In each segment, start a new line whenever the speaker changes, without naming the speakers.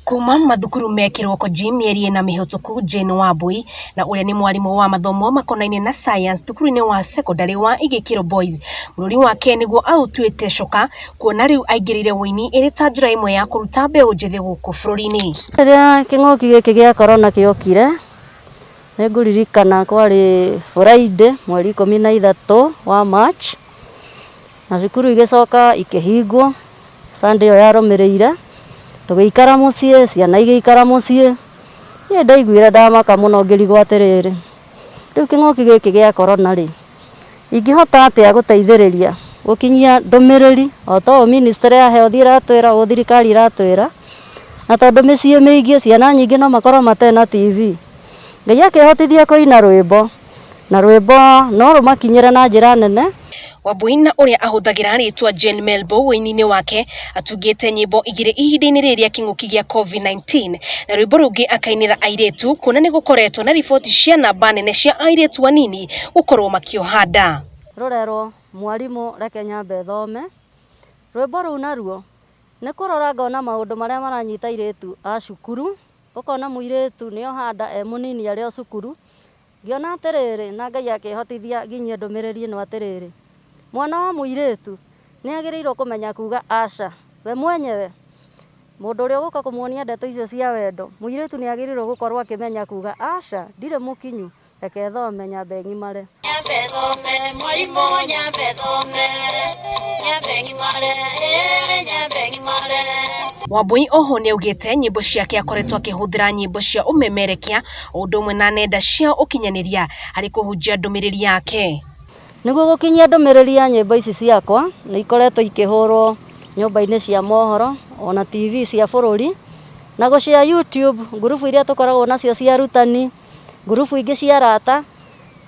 Kuma mathukuru me kiroko mĩeri ĩna mĩhĩtũku, Jane Wambui na ũrĩa nĩ mwarimũ wa mathomo makonainie na science thukuru-inĩ wa secondary wa Igĩkĩro Boys, bũrũri wake nĩguo aũtuĩte coka, kuona rĩu aingĩrĩire ũini ĩrĩ ta njĩra ĩmwe ya kũruta mbeũ njĩthĩ gũkũ bũrũri-inĩ.
Rĩrĩa kĩng'ũki gĩkĩ gĩa corona gĩokire, nĩngũririkana kwarĩ Friday mweri 13 wa March, na cukuru igĩcoka ikĩhingwo Sunday ĩyo yarũmĩrĩire, tũgĩikara mũciĩ, ciana igĩikara mũciĩ. Niĩ ndaiguire ndamaka mũno ngĩrigwo atĩrĩrĩ, rĩu kĩng'ũki gĩkĩ gĩa corona rĩ, ingĩhota atĩa gũteithĩrĩria gũkinyia ndũmĩrĩri o ta Ministry ya Health iratwĩra, o thirikari iratwĩra, na tondũ mĩciĩ mĩingĩ ciana nyingĩ no makorwo matena TV. Ngai akĩhotithia kũina rwĩmbo, na rwĩmbo no rũmakinyĩre na njĩra nene.
Wambui na ũrĩa ahũthagĩra rĩtwa Jane Melbo wĩini-inĩ wake atungĩte nyĩmbo igĩrĩ ihinda-inĩ rĩrĩa kĩng'ũki gĩa COVID-19, na rwĩmbo rũngĩ akainĩra airĩtu, kuona nĩ gũkoretwo na riboti cia namba nene cia airĩtu anini gũkorwo makĩoha nda.
Rũrerwo mwarimũ reke nyambe thome. Rwĩmbo rũu naruo nĩ kũrora ngona maũndũ marĩa maranyita airĩtu a cukuru, ũkona mũirĩtu nĩoha nda e mũnini arĩ o cukuru. Ngĩona atĩrĩrĩ, na Ngai akĩhotithia nginyie ndũmĩrĩri ĩno atĩrĩrĩ, mwana wa mũirĩtu nĩ agĩrĩirwo kũmenya kuga aca we mwenyewe. Mũndũ ũrĩa ũgũka kũmuonia ndeto icio cia wendo, mũirĩtu nĩ agĩrĩirwo gũkorwo akĩmenya kuga aca ndirĩ mũkinyu, reke thome nyambe ng'imare.
Nyambe thome mwarimũ, nyambe thome, nyambe ng'imare, nyambe ng'imare.
Wambui oho nĩ augĩte nyĩmbo ciake akoretwo akĩhũthĩra nyĩmbo cia ũmemerekia o ũndũ ũmwe na nenda cia ũkinyanĩria harĩ kũhunjia ndũmĩrĩri yake.
Nĩguo gũkinyia ndũmĩrĩri ya nyĩmbo ici ciakwa, nĩ ikoretwo ikĩhũrwo nyũmba-inĩ cia mohoro, ona TV cia bũrũri, na gũcia YouTube, ngurubu iria tũkoragwo nacio cia arutani, ngurubu ingĩ cia arata,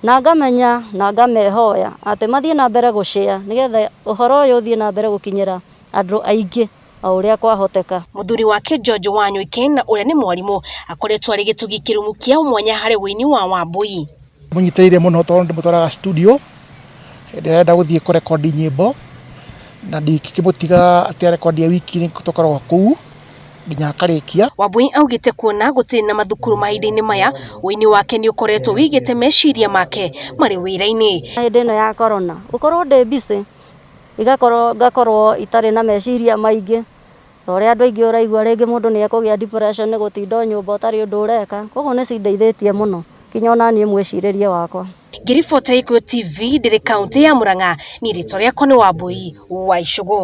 na ngamenya na ngamehoya atĩ mathiĩ na mbere gũshare nĩgetha ũhoro ũyũ ũthiĩ na mbere gũkinyĩra andũ aingĩ o ũrĩa kwahoteka.
Mũthuri wake George Wanyuike na ũrĩa nĩ mwarimũ akoretwo arĩ gĩtugĩ kĩrũmu kĩa mwanya harĩ ũini wa Wambui.
Mũnyitĩrĩire mũno tondũ ndĩmũtwaraga studio ndĩrenda gũthiĩ kũrekondi nyĩmbo, na ndikĩmũtiga atĩ arekondi ya wiki nĩ tũkoragwo kũu nginya akarĩkia.
Wambui augĩte kuona gũtirĩ na mathukuru mahinda-inĩ maya, ũini wake nĩ ũkoretwo wĩigĩte meciria make marĩ wĩra-inĩ.
Hĩndĩ ĩno ya corona ũkorwo ndĩ busy, ngakorwo itarĩ na meciria maingĩ, ta ũrĩa andũ aingĩ ũraigua rĩngĩ mũndũ nĩ ekũgĩa depression nĩ gũtinda nyũmba ũtarĩ ũndũ ũreka, koguo nĩ cindeithĩtie mũno kinya ona niĩ mwĩcirĩrie wakwa.
Ngĩribota Gĩkũyũ TV ndĩrĩ kaũntĩ ya Mũrang'a, niĩ rĩtwa rĩakwa nĩ Wambui wa Icũgũ.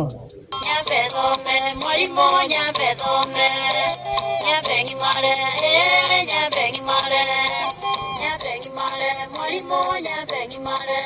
Nyambe thome mwarimũ, nyambe thome, nyambe ng'imare, nyambe ng'imare, nyambe ng'imare mwarimũ, nyambe ng'imare.